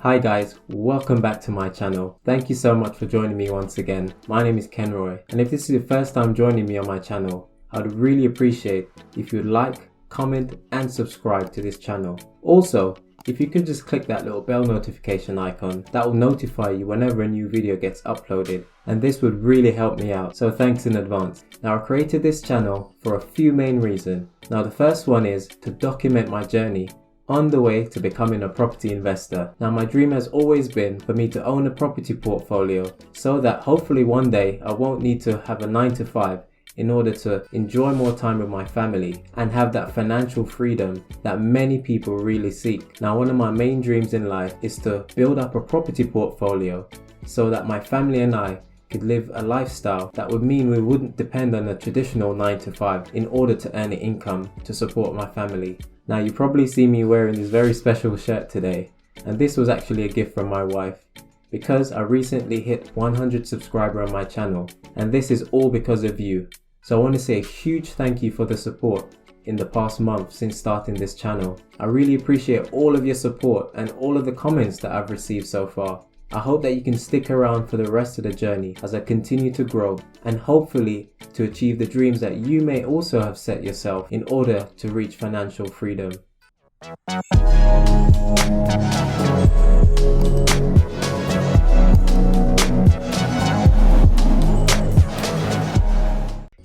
Hi guys, welcome back to my channel. Thank you so much for joining me once again. My name is Kenroy, and if this is your first time joining me on my channel, I would really appreciate if you would like, comment and subscribe to this channel. Also, if you could just click that little bell notification icon, that will notify you whenever a new video gets uploaded, and this would really help me out, so thanks in advance. Now, I created this channel for a few main reasons. Now, the first one is to document my journey on the way to becoming a property investor. Now, my dream has always been for me to own a property portfolio so that hopefully one day I won't need to have a 9 to 5 in order to enjoy more time with my family and have that financial freedom that many people really seek. Now, one of my main dreams in life is to build up a property portfolio so that my family and I could live a lifestyle that would mean we wouldn't depend on a traditional 9 to 5 in order to earn an income to support my family. Now, you probably see me wearing this very special shirt today, and this was actually a gift from my wife because I recently hit 100 subscribers on my channel, and this is all because of you. So I want to say a huge thank you for the support in the past month since starting this channel. I really appreciate all of your support and all of the comments that I've received so far. I hope that you can stick around for the rest of the journey as I continue to grow and hopefully to achieve the dreams that you may also have set yourself in order to reach financial freedom.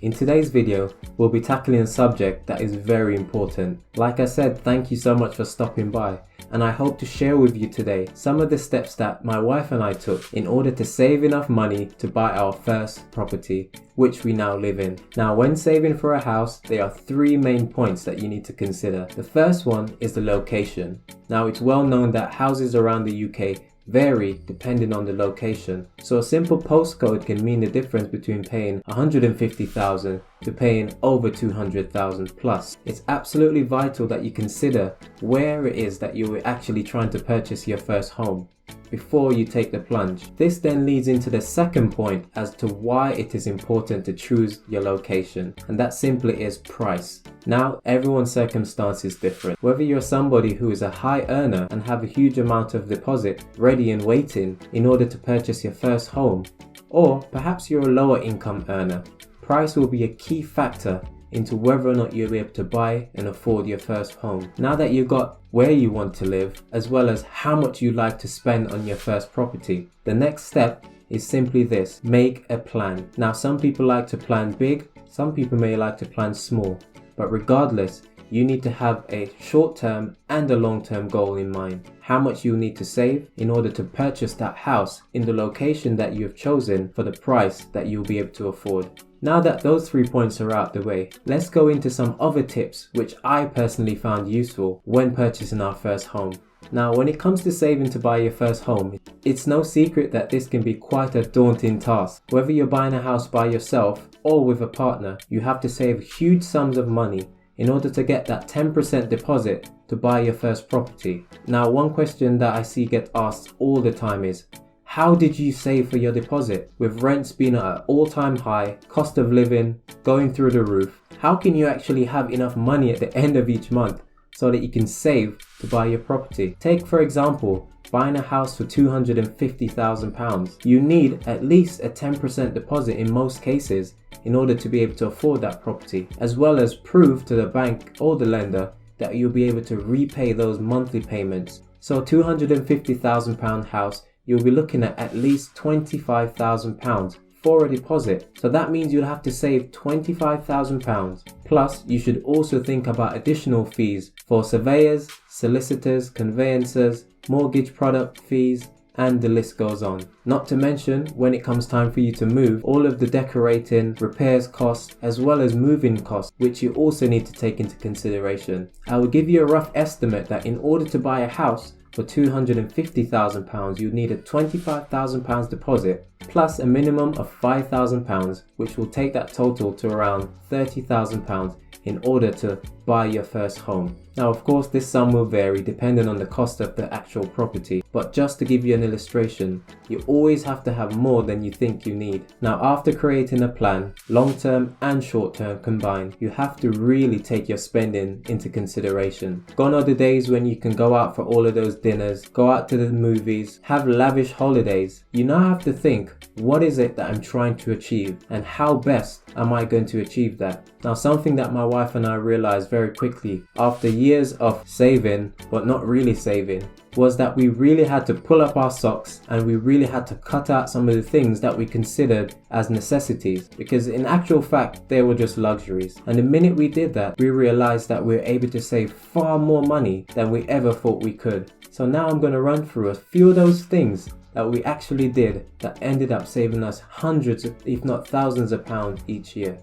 In today's video, we'll be tackling a subject that is very important. Like I said, thank you so much for stopping by, and I hope to share with you today some of the steps that my wife and I took in order to save enough money to buy our first property, which we now live in. Now, when saving for a house, there are three main points that you need to consider. The first one is the location. Now, it's well known that houses around the UK vary depending on the location. So a simple postcode can mean the difference between paying 150,000 to paying over 200,000 plus. It's absolutely vital that you consider where it is that you're actually trying to purchase your first home before you take the plunge. This then leads into the second point as to why it is important to choose your location, and that simply is price. Now, everyone's circumstance is different. Whether you're somebody who is a high earner and have a huge amount of deposit ready and waiting in order to purchase your first home, or perhaps you're a lower income earner, price will be a key factor into whether or not you'll be able to buy and afford your first home. Now that you've got where you want to live, as well as how much you like to spend on your first property, the next step is simply this: make a plan. Now, some people like to plan big, some people may like to plan small, but regardless, you need to have a short-term and a long-term goal in mind. How much you'll need to save in order to purchase that house in the location that you have chosen for the price that you'll be able to afford. Now that those 3 points are out the way, let's go into some other tips which I personally found useful when purchasing our first home. Now, when it comes to saving to buy your first home, it's no secret that this can be quite a daunting task. Whether you're buying a house by yourself or with a partner, you have to save huge sums of money in order to get that 10% deposit to buy your first property. Now, one question that I see get asked all the time is, how did you save for your deposit? With rents being at an all-time high, cost of living going through the roof, how can you actually have enough money at the end of each month so that you can save to buy your property? Take, for example, buying a house for £250,000. You need at least a 10% deposit in most cases in order to be able to afford that property, as well as prove to the bank or the lender that you'll be able to repay those monthly payments. So a £250,000 house, you'll be looking at least £25,000 for a deposit. So that means you'll have to save £25,000. Plus, you should also think about additional fees for surveyors, solicitors, conveyancers, mortgage product fees, and the list goes on. Not to mention, when it comes time for you to move, all of the decorating, repairs costs, as well as moving costs, which you also need to take into consideration. I will give you a rough estimate that in order to buy a house for £250,000, you need a £25,000 deposit plus a minimum of £5,000, which will take that total to around £30,000 in order to buy your first home. Now, of course, this sum will vary depending on the cost of the actual property, but just to give you an illustration, you always have to have more than you think you need. Now, after creating a plan, long-term and short-term combined, you have to really take your spending into consideration. Gone are the days when you can go out for all of those dinners, go out to the movies, have lavish holidays. You now have to think, what is it that I'm trying to achieve, and how best am I going to achieve that? Now, something that my wife and I realized very quickly after years of saving, but not really saving, was that we really had to pull up our socks and we really had to cut out some of the things that we considered as necessities, because in actual fact they were just luxuries. And the minute we did that, we realized that we were able to save far more money than we ever thought we could. So now I'm going to run through a few of those things that we actually did that ended up saving us hundreds, if not thousands of pounds each year.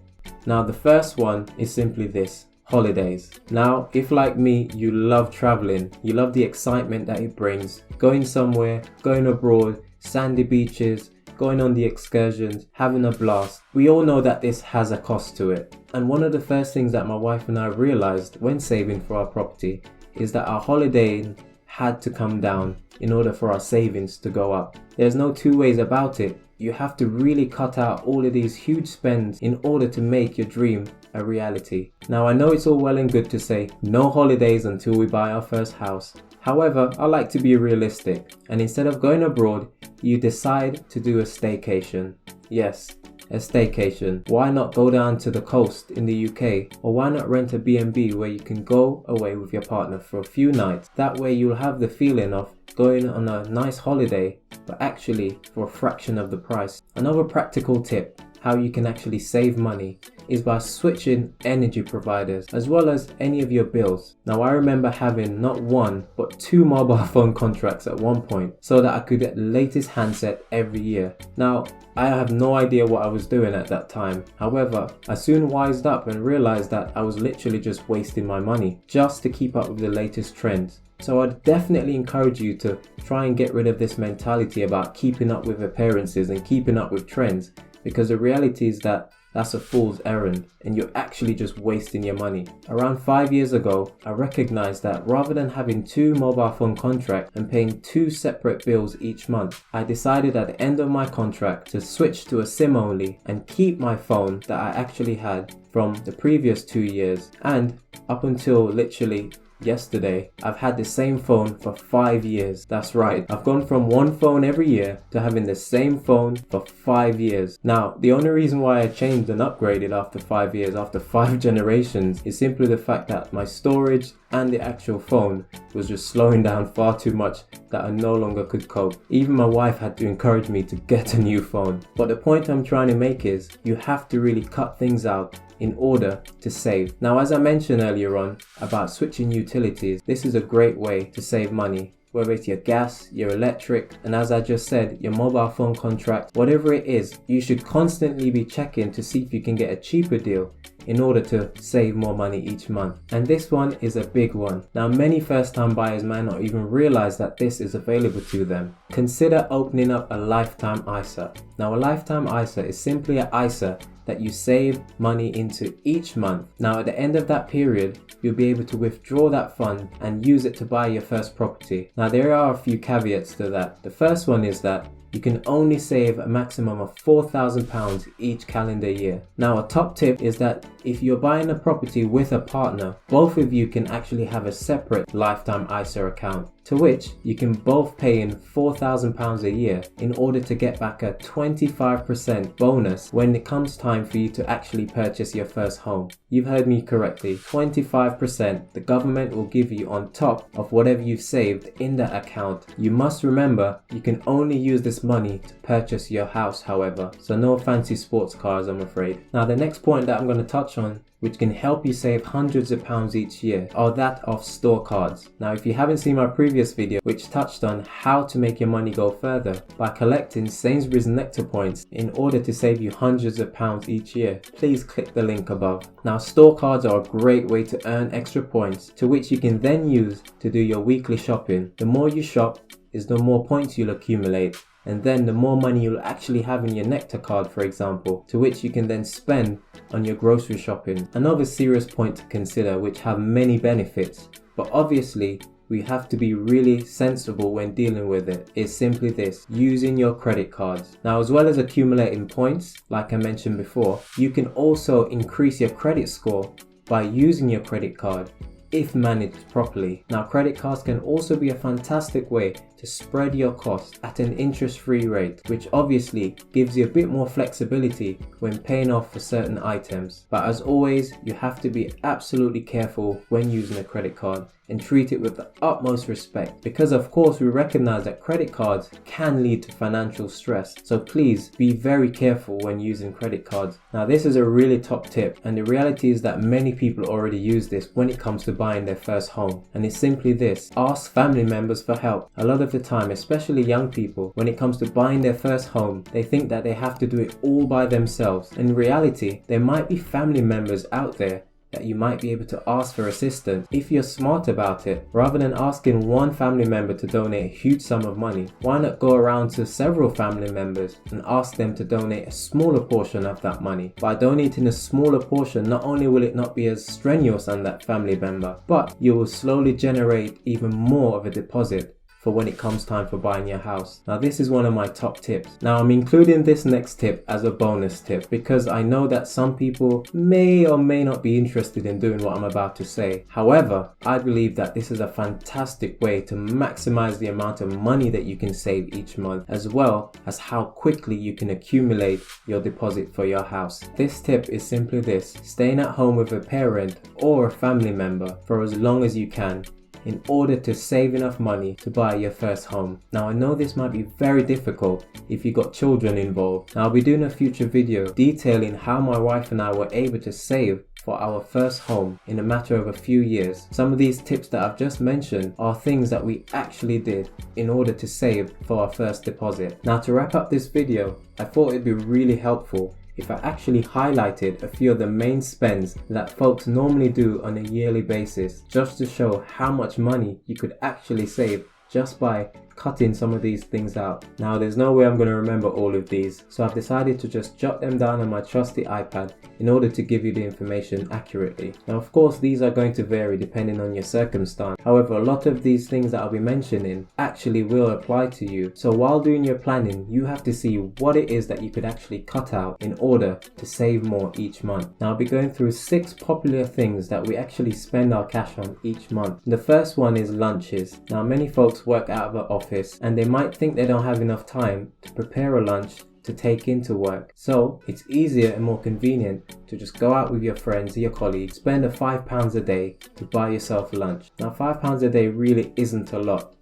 Now, the first one is simply this: holidays. Now, if like me, you love traveling, you love the excitement that it brings, going somewhere, going abroad, sandy beaches, going on the excursions, having a blast, we all know that this has a cost to it. And one of the first things that my wife and I realized when saving for our property is that our holidaying had to come down in order for our savings to go up. There's no two ways about it. You have to really cut out all of these huge spends in order to make your dream a reality. Now, I know it's all well and good to say no holidays until we buy our first house. However, I like to be realistic, and instead of going abroad, you decide to do a staycation. Yes, a staycation. Why not go down to the coast in the UK? Or why not rent a B&B where you can go away with your partner for a few nights? That way you'll have the feeling of going on a nice holiday, but actually for a fraction of the price. Another practical tip how you can actually save money is by switching energy providers as well as any of your bills. Now, I remember having not one but 2 mobile phone contracts at one point so that I could get the latest handset every year. Now, I have no idea what I was doing at that time. However, I soon wised up and realized that I was literally just wasting my money just to keep up with the latest trends. So I'd definitely encourage you to try and get rid of this mentality about keeping up with appearances and keeping up with trends, because the reality is that that's a fool's errand and you're actually just wasting your money. Around 5 years ago, I recognized that rather than having 2 mobile phone contracts and paying 2 separate bills each month, I decided at the end of my contract to switch to a SIM only and keep my phone that I actually had from the previous 2 years. And up until literally yesterday, I've had the same phone for 5 years. That's right, I've gone from one phone every year to having the same phone for 5 years. Now, the only reason why I changed and upgraded after 5 years, after 5 generations, is simply the fact that my storage and the actual phone was just slowing down far too much that I no longer could cope. Even my wife had to encourage me to get a new phone. But the point I'm trying to make is you have to really cut things out in order to save. Now, as I mentioned earlier on about switching utilities, this is a great way to save money. Whether it's your gas, your electric, and as I just said, your mobile phone contract, whatever it is, you should constantly be checking to see if you can get a cheaper deal in order to save more money each month. And this one is a big one. Now, many first-time buyers might not even realize that this is available to them. Consider opening up a lifetime ISA. Now, a lifetime ISA is simply an ISA that you save money into each month. Now, at the end of that period, you'll be able to withdraw that fund and use it to buy your first property. Now, there are a few caveats to that. The first one is that you can only save a maximum of £4,000 each calendar year. Now, a top tip is that if you're buying a property with a partner, both of you can actually have a separate lifetime ISA account, to which you can both pay in £4,000 a year in order to get back a 25% bonus when it comes time for you to actually purchase your first home. You've heard me correctly, 25% the government will give you on top of whatever you've saved in that account. You must remember, you can only use this money to purchase your house, however, so no fancy sports cars, I'm afraid. Now, the next point that I'm going to touch on, which can help you save hundreds of pounds each year, are that of store cards. Now, if you haven't seen my previous video which touched on how to make your money go further by collecting Sainsbury's Nectar points in order to save you hundreds of pounds each year, please click the link above. Now, store cards are a great way to earn extra points to which you can then use to do your weekly shopping. The more you shop is the more points you'll accumulate, and then the more money you'll actually have in your Nectar card, for example, to which you can then spend on your grocery shopping. Another serious point to consider, which have many benefits, but obviously we have to be really sensible when dealing with it, is simply this: using your credit cards. Now, as well as accumulating points, like I mentioned before, you can also increase your credit score by using your credit card if managed properly. Now, credit cards can also be a fantastic way to spread your costs at an interest-free rate, which obviously gives you a bit more flexibility when paying off for certain items. But as always, you have to be absolutely careful when using a credit card and treat it with the utmost respect, because of course we recognize that credit cards can lead to financial stress. So please be very careful when using credit cards. Now, this is a really top tip, and the reality is that many people already use this when it comes to buying their first home, and it's simply this: ask family members for help. A lot of the time, especially young people, when it comes to buying their first home, they think that they have to do it all by themselves. In reality, there might be family members out there that you might be able to ask for assistance if you're smart about it. Rather than asking one family member to donate a huge sum of money, why not go around to several family members and ask them to donate a smaller portion of that money? By donating a smaller portion, not only will it not be as strenuous on that family member, but you will slowly generate even more of a deposit for when it comes time for buying your house. Now, this is one of my top tips. Now, I'm including this next tip as a bonus tip because I know that some people may or may not be interested in doing what I'm about to say. However, I believe that this is a fantastic way to maximize the amount of money that you can save each month, as well as how quickly you can accumulate your deposit for your house. This tip is simply this: staying at home with a parent or a family member for as long as you can, in order to save enough money to buy your first home. Now, I know this might be very difficult if you got children involved. Now, I'll be doing a future video detailing how my wife and I were able to save for our first home in a matter of a few years. Some of these tips that I've just mentioned are things that we actually did in order to save for our first deposit. Now, to wrap up this video, I thought it'd be really helpful if I actually highlighted a few of the main spends that folks normally do on a yearly basis, just to show how much money you could actually save just by cutting some of these things out. Now, there's no way I'm going to remember all of these, so I've decided to just jot them down on my trusty iPad in order to give you the information accurately. Now, of course, these are going to vary depending on your circumstance. However, a lot of these things that I'll be mentioning actually will apply to you. So while doing your planning, you have to see what it is that you could actually cut out in order to save more each month. Now, I'll be going through 6 popular things that we actually spend our cash on each month. The first one is lunches. Now, many folks work out of an office and they might think they don't have enough time to prepare a lunch to take into work. So it's easier and more convenient to just go out with your friends or your colleagues, spend £5 a day to buy yourself lunch. Now, £5 a day really isn't a lot,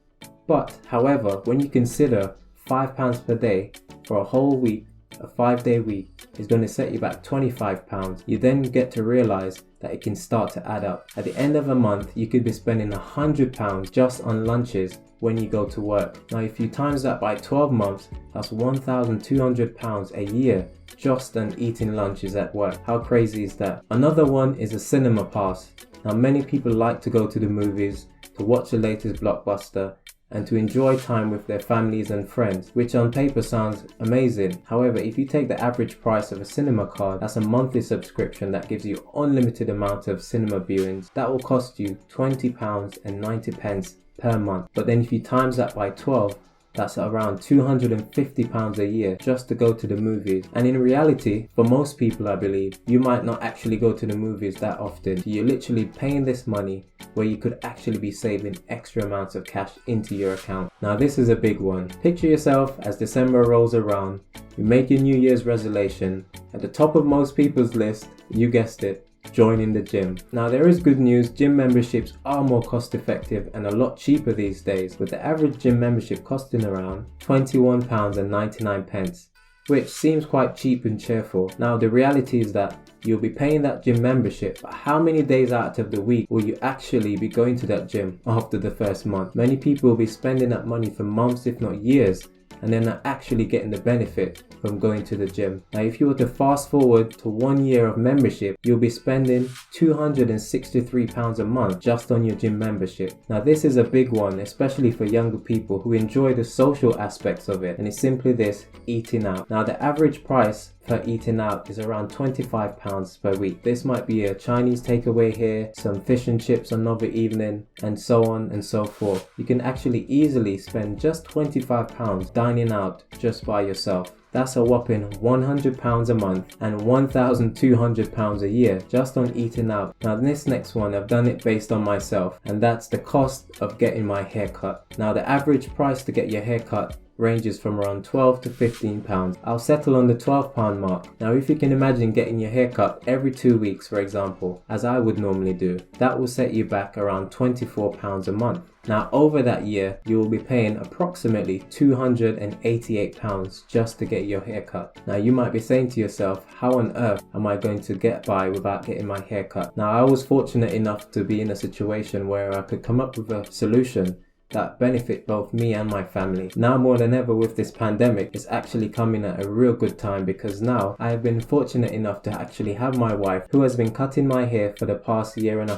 but however, when you consider £5 per day for a whole week, a 5-day week is going to set you back £25. You then get to realize that it can start to add up. At the end of a month, you could be spending £100 just on lunches when you go to work. Now, if you times that by 12 months, that's £1,200 a year just on eating lunches at work. How crazy is that? Another one is a cinema pass. Now, many people like to go to the movies, to watch the latest blockbuster, and to enjoy time with their families and friends, which on paper sounds amazing. However, if you take the average price of a cinema card, that's a monthly subscription that gives you unlimited amount of cinema viewings. That will cost you £20.90 per month. But then if you times that by 12, that's around £250 a year just to go to the movies. And in reality, for most people, I believe, you might not actually go to the movies that often. You're literally paying this money where you could actually be saving extra amounts of cash into your account. Now, this is a big one. Picture yourself as December rolls around, you make your New Year's resolution. At the top of most people's list, you guessed it, joining the gym. Now, there is good news. Gym memberships are more cost effective and a lot cheaper these days, with the average gym membership costing around £21.99, which seems quite cheap and cheerful. Now, the reality is that you'll be paying that gym membership, but how many days out of the week will you actually be going to that gym after the first month? Many people will be spending that money for months, if not years, and they're not actually getting the benefit from going to the gym. Now if you were to fast forward to 1 year of membership, you'll be spending £263 a month just on your gym membership. Now this is a big one, especially for younger people who enjoy the social aspects of it, and it's simply this: eating out. Now the average price per eating out is around £25 per week. This might be a Chinese takeaway here, some fish and chips another evening, and so on and so forth. You can actually easily spend just £25 dining out just by yourself. That's a whopping £100 a month and £1,200 a year just on eating out. Now this next one, I've done it based on myself, and that's the cost of getting my hair cut. Now the average price to get your hair cut ranges from around £12 to £15. I'll settle on the £12 mark. Now if you can imagine getting your hair cut every 2 weeks, for example, as I would normally do, that will set you back around £24 a month. Now over that year, you will be paying approximately £288 just to get your hair cut. Now you might be saying to yourself, how on earth am I going to get by without getting my hair cut? Now I was fortunate enough to be in a situation where I could come up with a solution that benefit both me and my family. Now more than ever with this pandemic, it's actually coming at a real good time, because now I have been fortunate enough to actually have my wife, who has been cutting my hair for the past 1.5 years,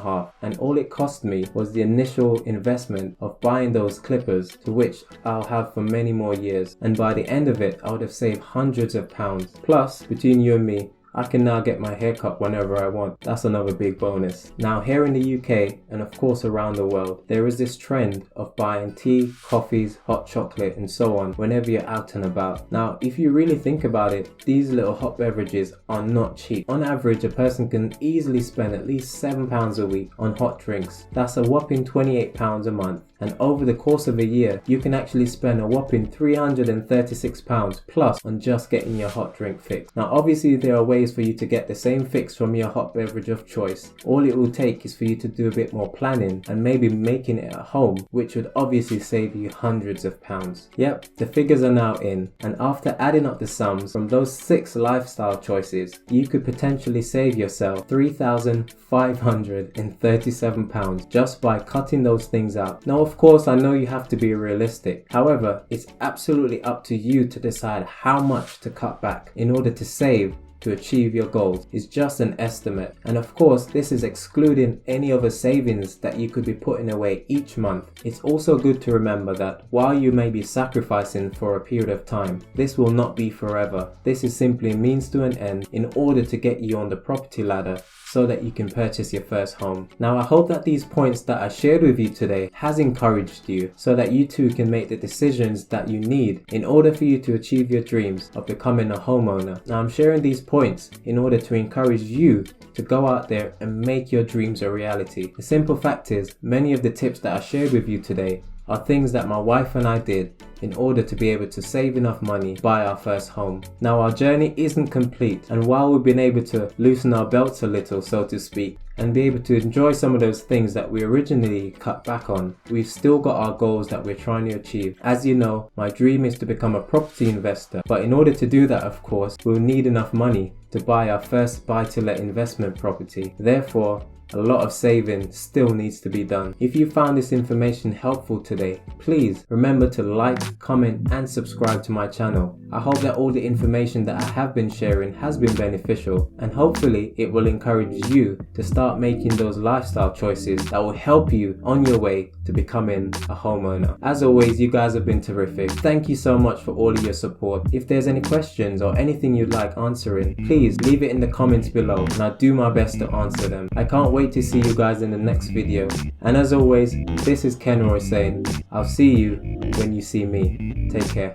and all it cost me was the initial investment of buying those clippers, to which I'll have for many more years, and by the end of it I would have saved hundreds of pounds. Plus, between you and me, I can now get my hair cut whenever I want. That's another big bonus. Now here in the UK, and of course around the world, there is this trend of buying tea, coffees, hot chocolate and so on whenever you're out and about. Now if you really think about it, these little hot beverages are not cheap. On average, a person can easily spend at least £7 a week on hot drinks. That's a whopping £28 a month. And over the course of a year, you can actually spend a whopping £336 plus on just getting your hot drink fix. Now obviously there are ways for you to get the same fix from your hot beverage of choice. All it will take is for you to do a bit more planning and maybe making it at home, which would obviously save you hundreds of pounds. Yep, the figures are now in, and after adding up the sums from those 6 lifestyle choices, you could potentially save yourself £3,537 just by cutting those things out. Now of course I know you have to be realistic. However, it's absolutely up to you to decide how much to cut back in order to save to achieve your goals. Is just an estimate, and of course this is excluding any other savings that you could be putting away each month. It's also good to remember that while you may be sacrificing for a period of time, this will not be forever. This is simply a means to an end in order to get you on the property ladder so that you can purchase your first home. Now I hope that these points that I shared with you today has encouraged you so that you too can make the decisions that you need in order for you to achieve your dreams of becoming a homeowner. Now I'm sharing these points in order to encourage you to go out there and make your dreams a reality. The simple fact is, many of the tips that I shared with you today are things that my wife and I did in order to be able to save enough money to buy our first home. Now our journey isn't complete, and while we've been able to loosen our belts a little, so to speak, and be able to enjoy some of those things that we originally cut back on, we've still got our goals that we're trying to achieve. As you know, my dream is to become a property investor, but in order to do that, of course, we'll need enough money to buy our first buy-to-let investment property. Therefore, a lot of saving still needs to be done. If you found this information helpful today, please remember to like, comment and subscribe to my channel. I hope that all the information that I have been sharing has been beneficial, and hopefully it will encourage you to start making those lifestyle choices that will help you on your way to becoming a homeowner. As always, you guys have been terrific. Thank you so much for all of your support. If there's any questions or anything you'd like answering, please leave it in the comments below and I'll do my best to answer them. I can't wait to see you guys in the next video. And as always, this is Kenroy saying, I'll see you when you see me. Take care.